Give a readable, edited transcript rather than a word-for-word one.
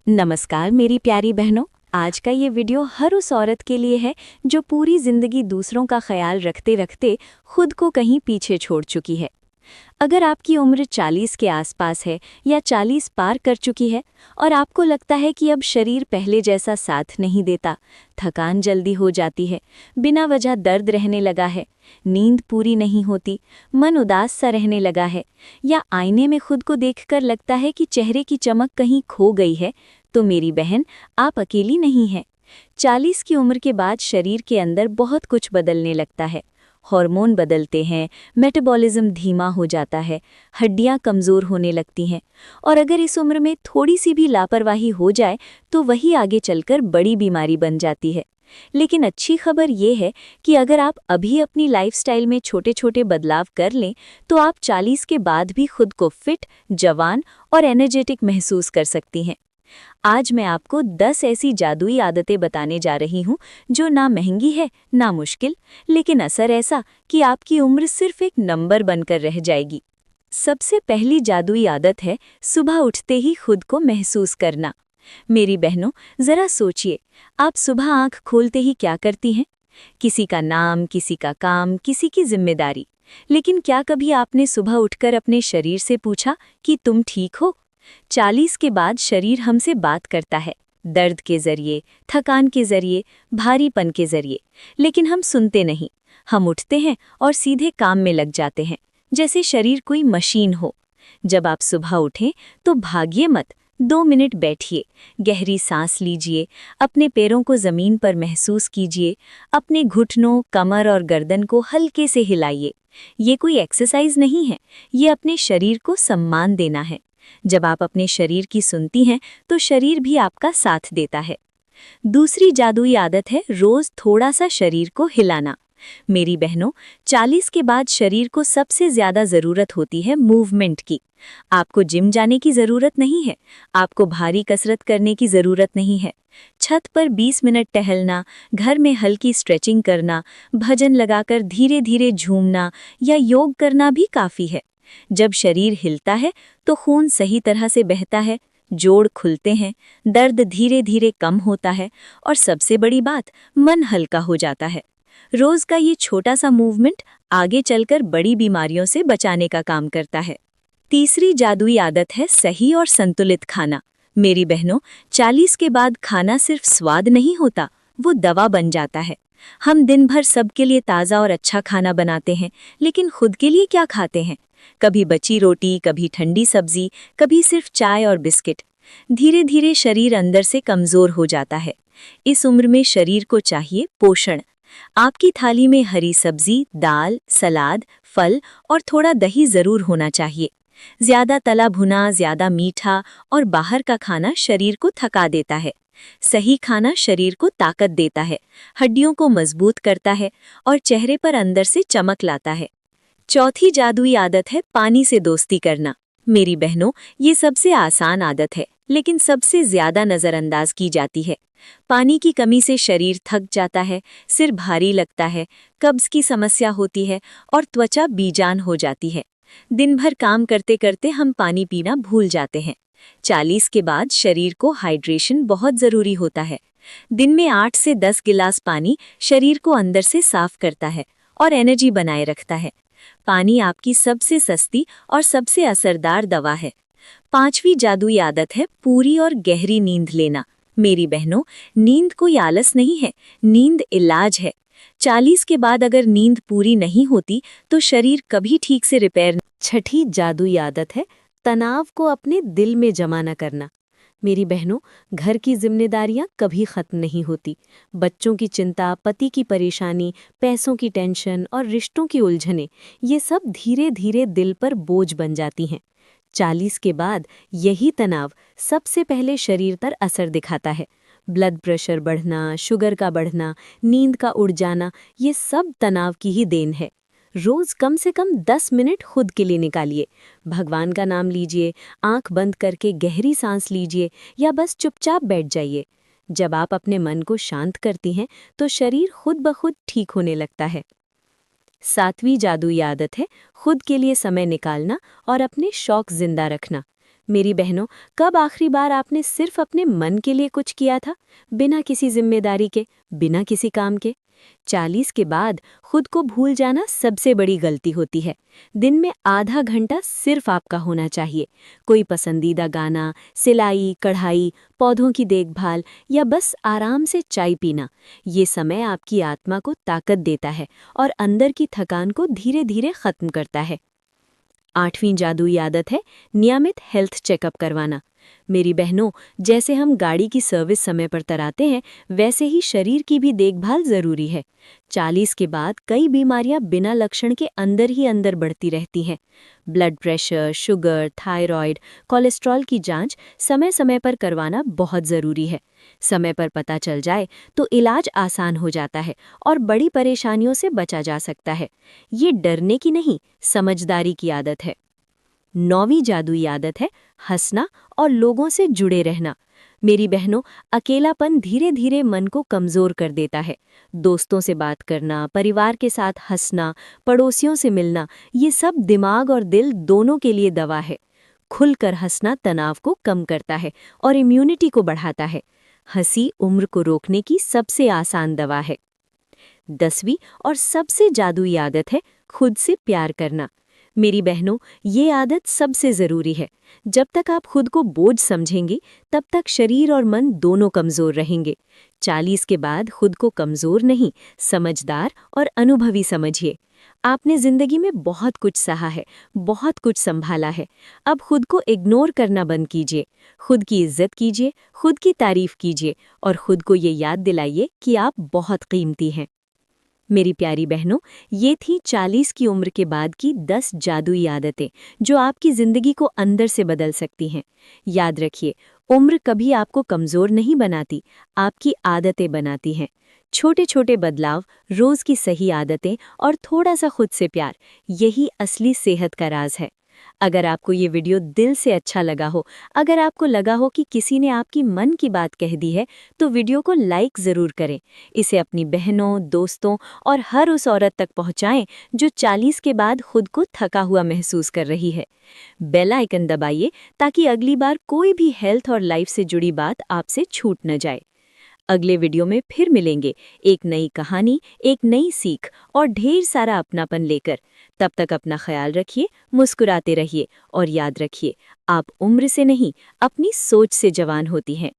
नमस्कार मेरी प्यारी बहनों। आज का ये वीडियो हर उस औरत के लिए है जो पूरी जिंदगी दूसरों का ख्याल रखते रखते खुद को कहीं पीछे छोड़ चुकी है। अगर आपकी उम्र 40 के आसपास है या 40 पार कर चुकी है और आपको लगता है कि अब शरीर पहले जैसा साथ नहीं देता, थकान जल्दी हो जाती है, बिना वजह दर्द रहने लगा है, नींद पूरी नहीं होती, मन उदास सा रहने लगा है, या आईने में खुद को देखकर लगता है कि चेहरे की चमक कहीं खो गई है, तो मेरी बहन, आप अकेली नहीं हैं। 40 की उम्र के बाद शरीर के अंदर बहुत कुछ बदलने लगता है। हार्मोन बदलते हैं, मेटाबॉलिज्म धीमा हो जाता है, हड्डियां कमज़ोर होने लगती हैं, और अगर इस उम्र में थोड़ी सी भी लापरवाही हो जाए तो वही आगे चलकर बड़ी बीमारी बन जाती है। लेकिन अच्छी खबर ये है कि अगर आप अभी अपनी लाइफस्टाइल में छोटे छोटे बदलाव कर लें तो आप 40 के बाद भी खुद को फिट, जवान और एनर्जेटिक महसूस कर सकती हैं। आज मैं आपको 10 ऐसी जादुई आदतें बताने जा रही हूँ जो ना महंगी है ना मुश्किल, लेकिन असर ऐसा कि आपकी उम्र सिर्फ एक नंबर बनकर रह जाएगी। सबसे पहली जादुई आदत है सुबह उठते ही खुद को महसूस करना। मेरी बहनों, जरा सोचिए, आप सुबह आंख खोलते ही क्या करती हैं? किसी का नाम, किसी का काम, किसी की जिम्मेदारी। लेकिन क्या कभी आपने सुबह उठकर अपने शरीर से पूछा कि तुम ठीक हो? 40 के बाद शरीर हमसे बात करता है, दर्द के जरिए, थकान के जरिए, भारीपन के जरिए, लेकिन हम सुनते नहीं। हम उठते हैं और सीधे काम में लग जाते हैं, जैसे शरीर कोई मशीन हो। जब आप सुबह उठें तो भागिए मत, 2 मिनट बैठिए, गहरी सांस लीजिए, अपने पैरों को जमीन पर महसूस कीजिए, अपने घुटनों, कमर और गर्दन को हल्के से हिलाइए। ये कोई एक्सरसाइज नहीं है, ये अपने शरीर को सम्मान देना है। जब आप अपने शरीर की सुनती हैं तो शरीर भी आपका साथ देता है। दूसरी जादुई आदत है रोज थोड़ा सा शरीर को हिलाना। मेरी बहनों, 40 के बाद शरीर को सबसे ज्यादा जरूरत होती है मूवमेंट की। आपको जिम जाने की जरूरत नहीं है, आपको भारी कसरत करने की जरूरत नहीं है। छत पर 20 मिनट टहलना, घर में हल्की स्ट्रेचिंग करना, भजन लगाकर धीरे धीरे झूमना या योग करना भी काफी है। जब शरीर हिलता है तो खून सही तरह से बहता है, जोड़ खुलते हैं, दर्द धीरे धीरे कम होता है, और सबसे बड़ी बात, मन हल्का हो जाता है। रोज का ये छोटा सा मूवमेंट आगे चलकर बड़ी बीमारियों से बचाने का काम करता है। तीसरी जादुई आदत है सही और संतुलित खाना। मेरी बहनों, 40 के बाद खाना सिर्फ स्वाद नहीं होता, वो दवा बन जाता है। हम दिन भर सबके लिए ताज़ा और अच्छा खाना बनाते हैं, लेकिन खुद के लिए क्या खाते हैं? कभी बची रोटी, कभी ठंडी सब्जी, कभी सिर्फ चाय और बिस्किट। धीरे धीरे शरीर अंदर से कमजोर हो जाता है। इस उम्र में शरीर को चाहिए पोषण। आपकी थाली में हरी सब्जी, दाल, सलाद, फल और थोड़ा दही जरूर होना चाहिए। ज्यादा तला भुना, ज्यादा मीठा और बाहर का खाना शरीर को थका देता है। सही खाना शरीर को ताकत देता है, हड्डियों को मजबूत करता है और चेहरे पर अंदर से चमक लाता है। चौथी जादुई आदत है पानी से दोस्ती करना। मेरी बहनों, ये सबसे आसान आदत है, लेकिन सबसे ज्यादा नजरअंदाज की जाती है। पानी की कमी से शरीर थक जाता है, सिर भारी लगता है, कब्ज की समस्या होती है और त्वचा बेजान हो जाती है। दिन भर काम करते करते हम पानी पीना भूल जाते हैं। 40 के बाद शरीर को हाइड्रेशन बहुत जरूरी होता है। दिन में 8 से 10 गिलास पानी शरीर को अंदर से साफ करता है और एनर्जी बनाए रखता है। पानी आपकी सबसे सस्ती और सबसे असरदार दवा है। पांचवी जादुई आदत है पूरी और गहरी नींद लेना। मेरी बहनों, नींद कोई आलस नहीं है, नींद इलाज है। 40 के बाद अगर नींद पूरी नहीं होती तो शरीर कभी ठीक से रिपेयर। छठी जादुई आदत है तनाव को अपने दिल में जमा न करना। मेरी बहनों, घर की जिम्मेदारियां कभी खत्म नहीं होती। बच्चों की चिंता, पति की परेशानी, पैसों की टेंशन और रिश्तों की उलझनें, ये सब धीरे धीरे दिल पर बोझ बन जाती हैं। 40 के बाद यही तनाव सबसे पहले शरीर पर असर दिखाता है। ब्लड प्रेशर बढ़ना, शुगर का बढ़ना, नींद का उड़ जाना, ये सब तनाव की ही देन है। रोज कम से कम 10 मिनट खुद के लिए निकालिए। भगवान का नाम लीजिए, आंख बंद करके गहरी सांस लीजिए या बस चुपचाप बैठ जाइए। जब आप अपने मन को शांत करती हैं तो शरीर खुद ब खुद ठीक होने लगता है। सातवीं जादुई आदत है खुद के लिए समय निकालना और अपने शौक जिंदा रखना। मेरी बहनों, कब आखिरी बार आपने सिर्फ अपने मन के लिए कुछ किया था, बिना किसी जिम्मेदारी के, बिना किसी काम के? 40 के बाद खुद को भूल जाना सबसे बड़ी गलती होती है। दिन में आधा घंटा सिर्फ आपका होना चाहिए। कोई पसंदीदा गाना, सिलाई, कढ़ाई, पौधों की देखभाल या बस आराम से चाय पीना। ये समय आपकी आत्मा को ताकत देता है और अंदर की थकान को धीरे धीरे खत्म करता है। 8वीं जादुई आदत है नियमित हेल्थ चेकअप करवाना। मेरी बहनों, जैसे हम गाड़ी की सर्विस समय पर कराते हैं, वैसे ही शरीर की भी देखभाल जरूरी है। 40 के बाद कई बीमारियां बिना लक्षण के अंदर ही अंदर बढ़ती रहती हैं। Blood pressure, sugar, thyroid, cholesterol की जांच समय समय पर करवाना बहुत ज़रूरी है। समय पर पता चल जाए तो इलाज आसान हो जाता है और बड़ी परेशानियों से बचा जा सकता है। ये डरने की नहीं, समझदारी की आदत है। 9वीं जादुई आदत है हंसना और लोगों से जुड़े रहना। मेरी बहनों, अकेलापन धीरे धीरे मन को कमज़ोर कर देता है। दोस्तों से बात करना, परिवार के साथ हंसना, पड़ोसियों से मिलना, ये सब दिमाग और दिल दोनों के लिए दवा है। खुलकर हंसना तनाव को कम करता है और इम्यूनिटी को बढ़ाता है। हंसी उम्र को रोकने की सबसे आसान दवा है। 10वीं और सबसे जादुई आदत है खुद से प्यार करना। मेरी बहनों, ये आदत सबसे ज़रूरी है। जब तक आप खुद को बोझ समझेंगी, तब तक शरीर और मन दोनों कमज़ोर रहेंगे। 40 के बाद खुद को कमज़ोर नहीं, समझदार और अनुभवी समझिए। आपने ज़िंदगी में बहुत कुछ सहा है, बहुत कुछ संभाला है। अब खुद को इग्नोर करना बंद कीजिए। खुद की इज्जत कीजिए, खुद की तारीफ कीजिए और खुद को ये याद दिलाइए कि आप बहुत कीमती हैं। मेरी प्यारी बहनों, ये थी 40 की उम्र के बाद की 10 जादुई आदतें जो आपकी ज़िंदगी को अंदर से बदल सकती हैं। याद रखिए, उम्र कभी आपको कमज़ोर नहीं बनाती, आपकी आदतें बनाती हैं। छोटे छोटे बदलाव, रोज़ की सही आदतें और थोड़ा सा खुद से प्यार, यही असली सेहत का राज है। अगर आपको ये वीडियो दिल से अच्छा लगा हो, अगर आपको लगा हो कि किसी ने आपकी मन की बात कह दी है, तो वीडियो को लाइक ज़रूर करें। इसे अपनी बहनों, दोस्तों और हर उस औरत तक पहुंचाएं जो 40 के बाद खुद को थका हुआ महसूस कर रही है। बेल आइकन दबाइए ताकि अगली बार कोई भी हेल्थ और लाइफ से जुड़ी बात आपसे छूट न जाए। अगले वीडियो में फिर मिलेंगे, एक नई कहानी, एक नई सीख और ढेर सारा अपनापन लेकर। तब तक अपना ख्याल रखिए, मुस्कुराते रहिए और याद रखिए, आप उम्र से नहीं, अपनी सोच से जवान होती हैं।